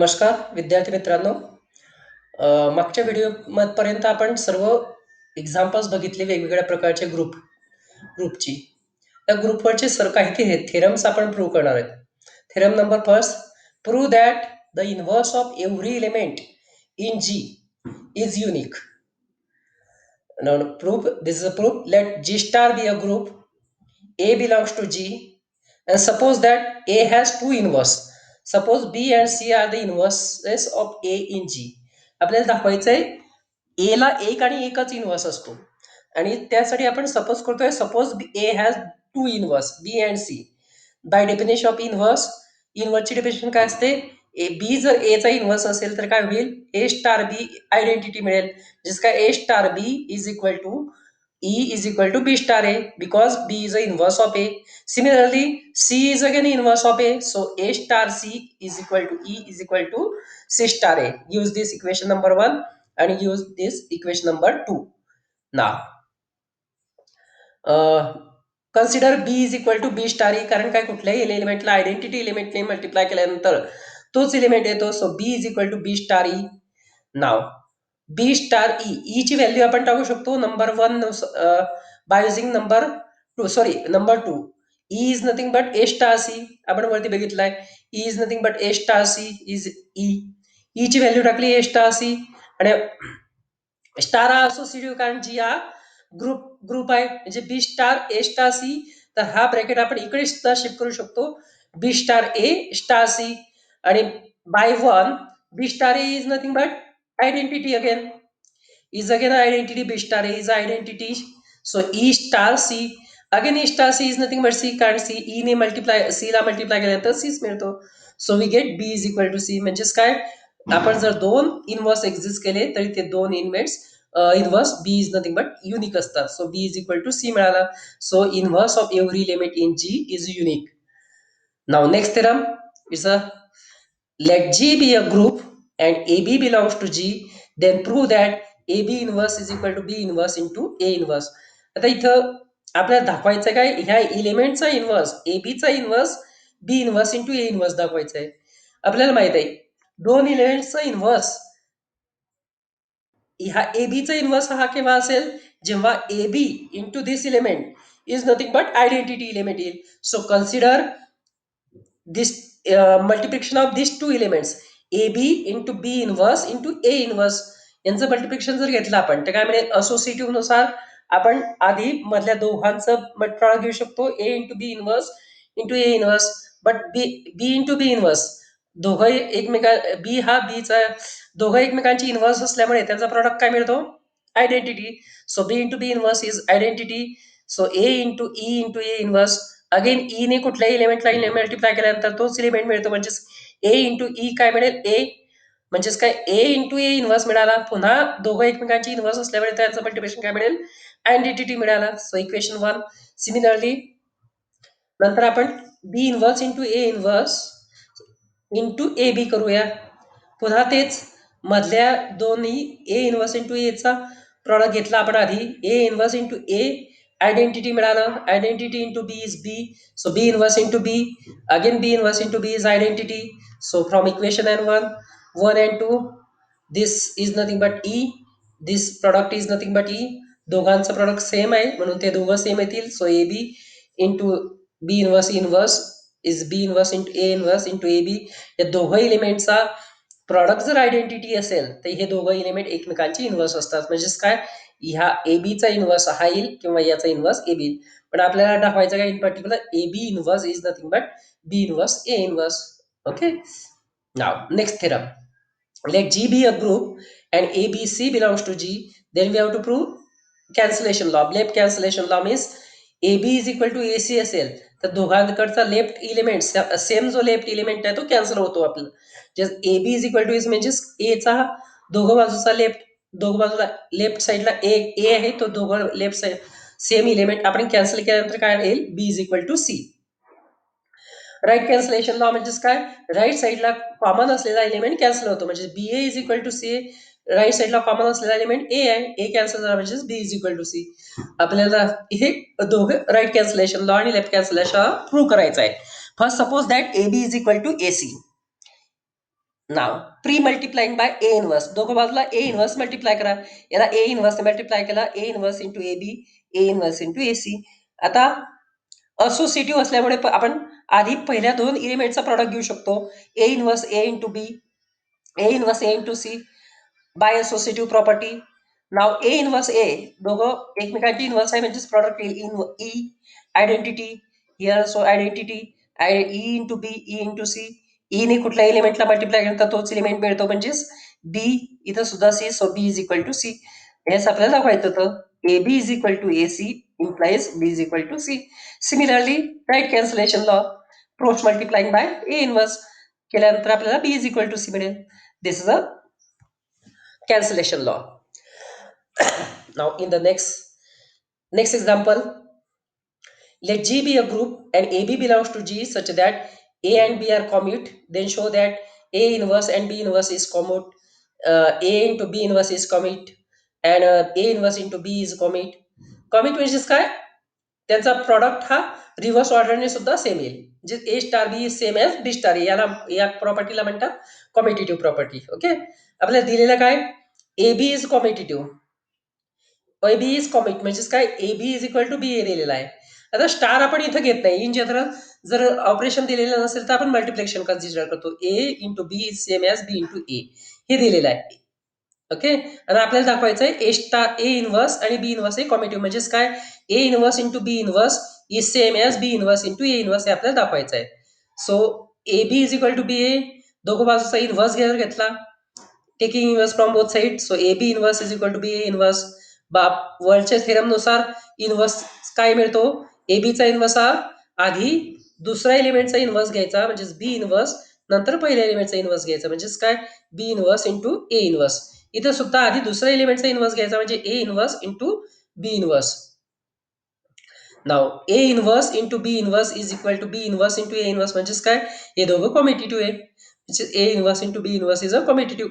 नमस्कार विद्यार्थी मित्रांनो. मागच्या व्हिडिओ पर्यंत आपण सर्व एक्झाम्पल्स बघितले वेगवेगळ्या प्रकारचे ग्रुपची. त्या ग्रुपवरचे काही थेरम्स आपण प्रूव्ह करणार आहेत. Theorem number first, prove that the inverse of every element in G is unique. Now proof, this is a proof. Let G star be a group. A belongs to G, and suppose that A has two inverse. Suppose B and C are the inverses of A in G. आपल्याला दाखवायचं आहे A ला एक आणि एकच inverse असतो आणि त्यासाठी आपण सपोज करतोय suppose A has two inverse B and C. By definition of इन्व्हर्सची डेफिनेशन काय असते? बी जर ए चा इन्व्हर्स असेल तर काय होईल? ए स्टार बी आयडेंटिटी मिळेल. जिस का A star B is equal to E is equal to B star A because B is a inverse of A. Similarly, C is again inverse of A. So A star C is equal to E is equal to C star A. Use this equation number 1 and use this equation number 2. Now, consider B is equal to B star E कारण काय कुठल्याही एलिमेंटला identity एलिमेंटने multiply केल्यानंतर तोच element येतो. So B is equal to B star E. Now, B star E ची value आपण टाकू शकतो number 1 by using number 2. E is nothing but A star C. आपण वरती बघितलंय E is nothing but A star C is E ची value टाकली A star C आणि स्टार हा असोसिएटिव्ह कारण जी हा ग्रुप आहे म्हणजे B star A star C. तर हा ब्रॅकेट आपण इकडे सुद्धा शिफ्ट करू शकतो B star A star C आणि by 1 B star A is nothing but identity again is again identity. B star A is identity. So E star C again E star C is nothing but C कारण C E ने multiply C ला multiply केल्यानंतर C मिळतो. So we get B is equal to C. म्हणजेच काय आपण जर दोन इनव्हर्स एक्झिस्ट केले तरी ते दोन inverse B is nothing but unique असतात. So B is equal to C मिळाला. So inverse of every element in G is unique. Now next theorem is let G be a group and AB belongs to G, then prove that AB inverse is equal to B inverse into A inverse. आता इथं आपल्याला दाखवायचं काय ह्या एलिमेंटचा inverse एबीचा inverse B inverse into A inverse दाखवायचं आहे. आपल्याला माहित आहे दोन एलिमेंटचा इन्व्हर्स ह्या एबीचा इन्व्हर्स हा केव्हा असेल जेव्हा AB into this element is nothing but identity element येईल. So consider this multiplication of these two elements AB into B inverse into A inverse यांचं मल्टिप्लिकेशन जर घेतलं आपण तर काय मिळेल असोसिएटिव्ह नुसार आपण आधी मधल्या दोघांचं प्रॉडक्ट घेऊ शकतो A into B inverse into A inverse. But B into B inverse दोघं बी हा बीचा दोघं एकमेकांची इन्व्हर्स असल्यामुळे त्यांचा प्रॉडक्ट काय मिळतो identity. So B into B inverse is identity. So A into E into A inverse again E ने कुठल्याही एलिमेंटला मल्टिप्लाय केल्यानंतर तोच एलिमेंट मिळतो म्हणजेच ए इंटू ई काय मिळेल ए म्हणजेच काय ए इंटू ए इन्व्हर्स मिळाला. पुन्हा दोघं एकमेकांची इन्व्हर्स असल्यामुळे त्याचं मल्टिप्लिकेशन काय मिळेल आयडेंटिटी मिळाला. So equation 1. सिमिलरली नंतर आपण B inverse into A inverse into A B करूया. पुन्हा तेच मधल्या दोन्ही ए इन्व्हर्स इंटू एचा प्रॉडक्ट घेतला आपण आधी A inverse into A identity मिळालं identity into B is B. So B inverse into B again B inverse into B is identity. So from equation n1 and 2 this is nothing but E. This product is nothing but E. दोघांचं product same आहे म्हणून ते दोघं same येतील. So A B into B inverse is B inverse into A inverse into A B. या दोघं एलिमेंटचा product जर identity असेल तर हे दोघं एलिमेंट एकमेकांची इन्व्हर्स असतात. म्हणजेच काय ह्या ए बीचा इन्व्हर्स हा येईल किंवा याचा इन्व्हर्स ए बी. पण आपल्याला दाखवायचं काय in particular A B inverse is nothing but B inverse A inverse. Okay. Now next theorem. Let G be a group and A, B, C belongs to G. Then we have to prove cancellation law. Left cancellation law means AB is equal to AC असेल तर दोघांकडचा left element same जो left element आहे तो cancel होतो आपल्याला. Just A B is equal to is म्हणजेच एचा दोघं बाजूचा दोघं बाजूला लेफ्ट साईडला ए आहे तो दोघं लेफ्ट साईड सेम इलिमेंट आपण कॅन्सल केल्यानंतर काय येईल B is equal to C. Right cancellation law म्हणजेच काय राईट साईडला कॉमन असलेला एलिमेंट कॅन्सल होतो म्हणजे B A is equal to C. Right साईडला कॉमन असलेला एलिमेंट ए आहे ए कॅन्सल झाला म्हणजे B is equal to C. आपल्याला हे दोघे राईट कॅन्सलेशन लॉ आणि लेफ्ट कॅन्सलेशन प्रूव्ह करायचं आहे. First suppose that A B is equal to A C. Now pre multiplying by A inverse, दोघं बाजूला ए इनवर्स मल्टिप्लाय करा. याला ए इनवर्स मल्टिप्लाय केला, A inverse into A B, A inverse into A C. आता associative असल्यामुळे आपण आधी पहिल्या दोन इलिमेंटचा प्रॉडक्ट घेऊ शकतो. A inverse A into B, A inverse A into C by associative property. Now A inverse A, दोघं एकमेकांची इनवर्स आहे म्हणजेच product in e identity. Here so identity E into B, e into C. ईने कुठल्या एलिमेंटला multiply केलं तर तोच एलिमेंट मिळतो म्हणजेच बी. इथं सुद्धा C, so B is equal to C. हेच आपल्याला दाखवायचं होतं A B is equal to A C implies b is equal to c. Similarly, right cancellation law, cross multiplying by a inverse केल्यानंतर आपल्याला b is equal to c मिळेल. This is a cancellation law. Now in the next example, let G be a group and AB belongs to G such that A and B are commute. Then show that A inverse and B inverse is commute. A into B inverse is commute and A inverse into B is commute. Commute म्हणजे काय? त्यांचा product हा reverse ऑर्डरने सुद्धा same येईल. म्हणजे A star B same as B star, याला या प्रॉपर्टीला म्हणतात कॉम्पिटिटिव्ह प्रॉपर्टी. ओके, आपल्याला दिलेलं काय? A B is competitive, A B is commit म्हणजेच काय? A B is equal to B A दिलेला आहे. आता स्टार आपण इथं घेत नाही. इन जनरल जर ऑपरेशन दिलेलं नसेल तर आपण मल्टिप्लिकेशन कन्सिडर करतो. A into B is same as B into A हे दिलेलं आहे. ओके, आणि आपल्याला दाखवायचं आहे ए स्टार ए इनवर्स आणि बी इनवर्स हे कॉमेटिव्ह म्हणजेच काय? A inverse into B inverse is same as B inverse into A inverse हे आपल्याला दाखवायचं आहे. So A B is equal to B A, दोघं बाजूचा इनवर्स घेतला, taking inverse from both side. So A B inverse is equal to B A inverse. वर्ल्डच्या थेरमनुसार inverse काय मिळतो? ए बीचा इनवर्स हा आधी दुसऱ्या एलिमेंटचा इनवर्स घ्यायचा म्हणजेच बी इनवर्स, नंतर पहिल्या एलिमेंटचा इनवर्स घ्यायचा म्हणजेच काय? B inverse into A inverse. इथं सुद्धा आधी दुसऱ्या एलिमेंटचा इनवर्स घ्यायचा म्हणजे A inverse into B inverse. Now A inverse into B inverse is equal to B inverse into A inverse म्हणजेच काय? हे दोघं कॉम्पिटिटिव्ह आहे. A inverse into B inverse is a competitive.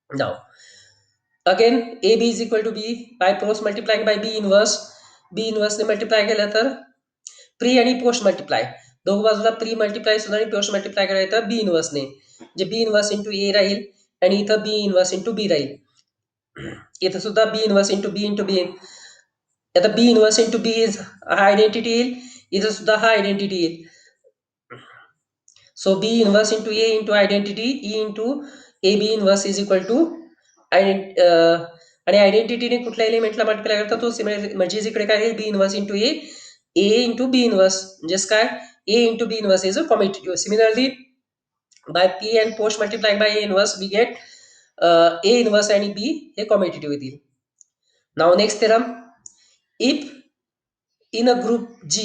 Now again A B is equal to B by cross multiplying by B inverse. बी इनवर्सने multiply केलं तर pre आणि पोस्ट मल्टिप्लाय, दोघ बाजूला प्री मल्टिप्लाय सुद्धा आणि पोस्ट मल्टिप्लाय करायचं बी इनवर्सने, म्हणजे बी इनवर्स इंटू ए राहील आणि इथं बी इनवर्स इंटू बी राहील. इथं सुद्धा बी इनवर्स इंटू बी. आता B inverse into B is हा आयडेंटिटी येईल, इथं सुद्धा हा आयडेंटिटी येईल. So B inverse into A into identity E into A B inverse is equal to आणि आयडेंटिटीने कुठल्या एलिमेंटला मल्टिप्लाय करता तो म्हणजे इकडे काय B inverse into A, A into B inverse म्हणजेच काय? A into B inverse is a competitive. Similarly by P and post multiply by A inverse we get A inverse आणि बी हे कॉम्पिटिटिव्ह येतील. Now next theorem, if in a group G,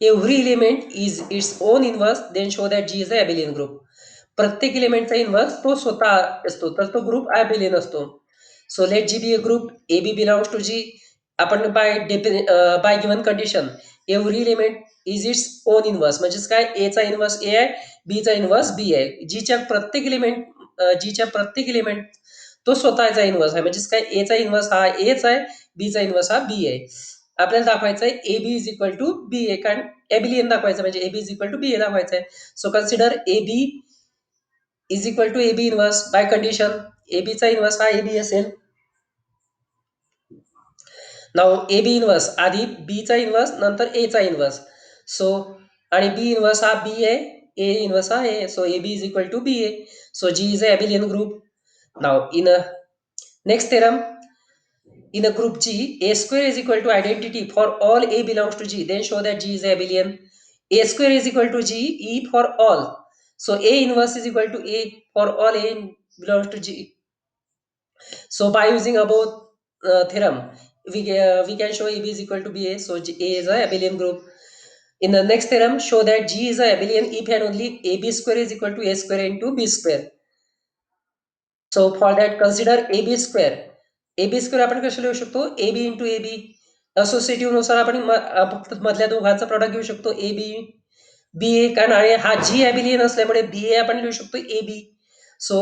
every element is its own inverse, then show that G is a abelian group. प्रत्येक एलिमेंटचा inverse तो स्वतः असतो तर तो group abelian असतो. So let G be a group, A B belongs to G. आपण by given condition every element is its own inverse म्हणजेच काय? ए चा इन्व्हर्स ए आहे, बी चा इन्व्हर्स बी आहे. जीच्या प्रत्येक एलिमेंट तो स्वतःचा इन्व्हर्स आहे म्हणजेच काय? ए चा इन्व्हर्स हा एच आहे, बी चा इन्व्हर्स हा बी आहे. आपल्याला दाखवायचं आहे A B is equal to B A, कारण एबिलियन दाखवायचं म्हणजे A B is equal to B A दाखवायचं आहे. So consider A B is equal to A B inverse by condition A बीचा इनवर्स हा ए बी असेल. नाव A B inverse आधी बीचा इनवर्स नंतर ए चा इनवर्स. सो आणि बी इनवर्स हा बी आहे, ए इनवर्स हा A. So A B is equal to B A. So G is a abelian group. Now in next theorem, in a group G, A square is equal to identity for all A belongs to G. Then show that G is abelian. A square is equal to G, E for all. So A inverse is equal to A for all A belongs to G. So by using above theorem, we can show AB is equal to BA. So A is a abelian group. In the next theorem, show that G is a abelian if and only AB square is equal to A square into B square. So for that consider A B square. A B square आपण कसं लिहू शकतो? A B into A B. Associative नुसार आपण फक्त मधल्या दोघांचा product घेऊ शकतो ए बी बी ए, कारण आणि हा जी ॲबिलियन असल्यामुळे बी ए आपण लिहू शकतो ए बी. सो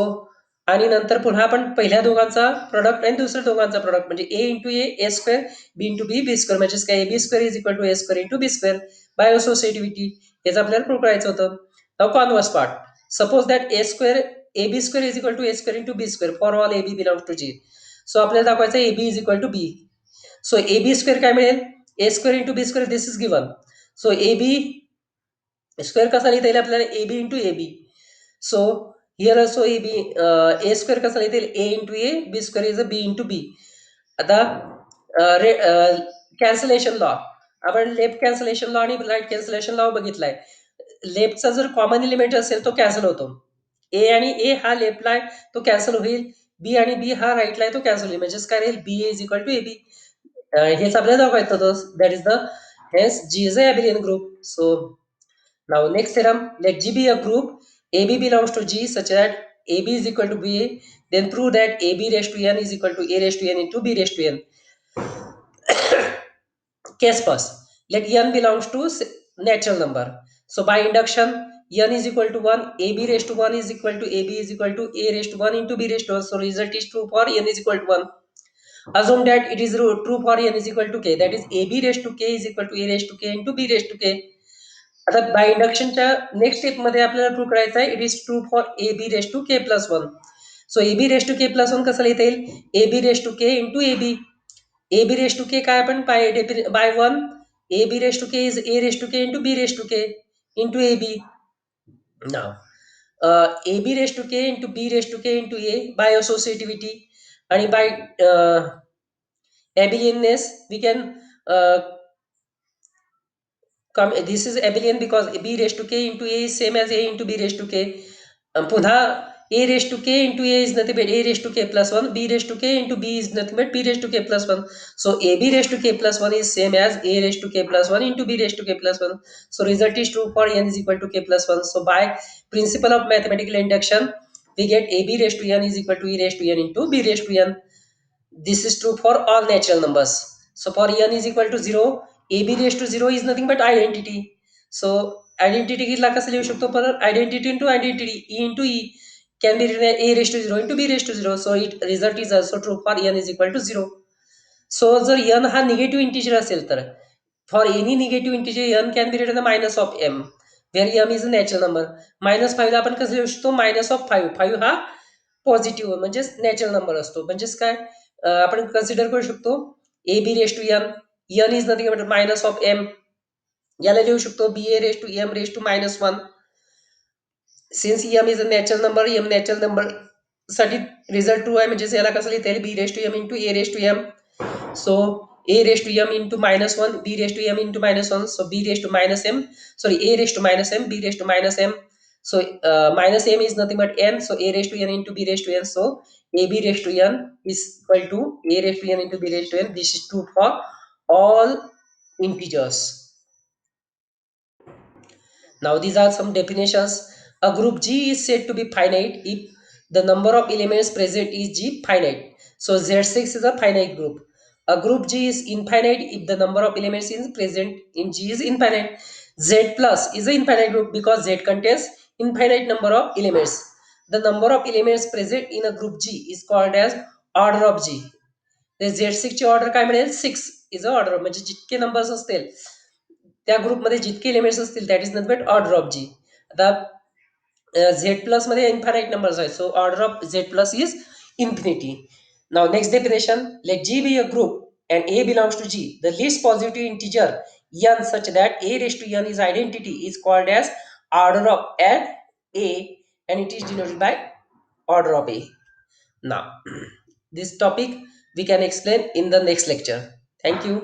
आणि नंतर पुन्हा आपण पहिल्या दोघांचा प्रॉडक्ट आणि दुसऱ्या दोघांचा प्रॉडक्ट म्हणजे A into A square, B into B square म्हणजेच काय? A B square is equal to A square into B square by associativity. हेच आपल्याला प्रूव्ह करायचं होतं. Now converse part, suppose that A square AB square is equal to A square into B square for all AB belongs to G. So आपल्याला दाखवायचं AB is equal to B. So AB square काय मिळेल? A square into B square this is given. So AB square कसा लिहिता येईल आपल्याला AB into AB. So here also AB A square कसा लिहिता येईल A into A, B square is a B into B. आता कॅन्सलेशन लॉ आपण left cancellation law आणि राईट कॅन्सलेशन लॉ बघितलाय. लेफ्टचा जर कॉमन एलिमेंट असेल तो कॅन्सल होतो. ए आणि ए हा लेफ्टला आहे तो कॅन्सल होईल. बी आणि बी हा राईटला आहे तो कॅन्सल होईल. म्हणजेच काय राहील B is equal to A B. हेच आपल्याला दाखवायचं होतं. That is the hence G is a abelian group. So now next theorem, let G be a group AB belongs to G such that AB is equal to BA, then prove that AB raised to n is equal to A raised to n into B raised to n. Case first, let n belongs to natural number. So by induction, n is equal to 1, AB raised to 1 is equal to AB is equal to A raised to 1 into B raised to 1. So result is true for n is equal to 1. Assume that it is true for n is equal to k. That is AB raised to k is equal to A raised to k into B raised to k. आता by इंडक्शनच्या next step मध्ये आपल्याला prove करायचं आहे it is true for A B raise to K plus one. So A B raise to K plus one कसं लिहिता येईल A B raise to K into A B. A B raise to K काय आपण by one A B raise to K is A raise to K into B raise to K into A B. Now A B raise to K into B raise to K into A by associativity आणि by abelianness we can come this is abelian because b raised to k into a is same as a into b raised to k. पुन्हा a raised to k into a is nothing but a raised to k plus 1, b raised to k into b is nothing but b raised to k plus 1. So ab raised to k plus 1 is same as a raised to k plus 1 into b raised to k plus 1. So result is true for n is equal to k plus 1. So by principle of mathematical induction we get ab raised to n is equal to e raised to n into b raised to n. This is true for all natural numbers. So for n is equal to 0, ab raised to 0 is nothing but identity. So identity ला कसं लिहू शकतो परत identity into identity e into e can be written as a raised to 0 into b raised to 0. So it result is also true for n is equal to 0. So जर n हा negative integer असेल तर for any negative integer n can be written as minus of m where m is a natural number. -5 ला आपण कसं लिहू शकतो minus of 5. 5 हा पॉझिटिव्ह म्हणजेच नॅचरल नंबर असतो. म्हणजेच काय आपण कन्सिडर करू शकतो A B raise to N. N is nothing but minus of M. याला लिहू शकतो B A raise to M raise to -1. Since M is a natural number M natural number साठी रिझल्ट ट्रू आहे म्हणजेच याला कसं लिहिता येईल B raise to M into A raise to M. So a raised to m into -1, b raised to m into -1. So b raised to minus m, sorry a raised to minus m, b raised to minus m. So minus m is nothing but n. So a raised to n into b raised to n. So ab raised to n is equal to a raised to n into b raised to n. This is true for all integers. Now these are some definitions. A group G is said to be finite if the number of elements present is G finite. So Z6 is a finite group. A group G is infinite if the number of elements is present in G is infinite. Z plus is an infinite group because Z contains infinite number of elements. The number of elements present in a group G is called as order of G. The Z6 ची order काय मिळेल 6 is a order म्हणजे जितके numbers असतील त्या ग्रुपमध्ये जितके elements असतील that is nothing but order of G. आता झेड प्लस मध्ये इन्फानाइट नंबर्स आहेत so order of Z plus is infinity. Now next definition let G be a group and a belongs to G. The least positive integer n such that a raised to n is identity is called as order of n a and it is denoted by order of a. Now this topic we can explain in the next lecture. Thank you.